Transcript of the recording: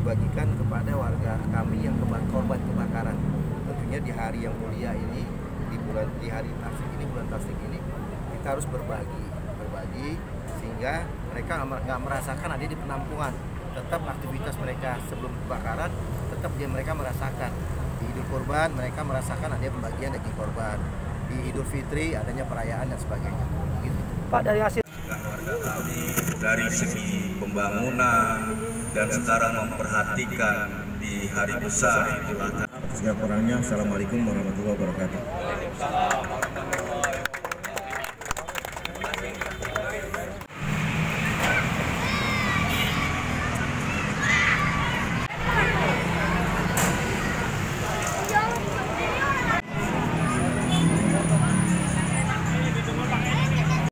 dibagikan kepada warga kami yang korban kebakaran. Tentunya di hari yang mulia ini, di hari tasik ini, bulan tasik ini, kita harus berbagi sehingga mereka nggak merasakan ada di penampungan. Tetap aktivitas mereka sebelum kebakaran, tetap mereka merasakan. Di Idul Kurban mereka merasakan ada pembagian daging korban. Di Idul Fitri adanya perayaan dan sebagainya. Gitu. Pak, dari hasil warga kami dari segi pembangunan dan sekarang memperhatikan di hari besar Idul Adha. Segala kurangnya, Assalamualaikum warahmatullahi wabarakatuh.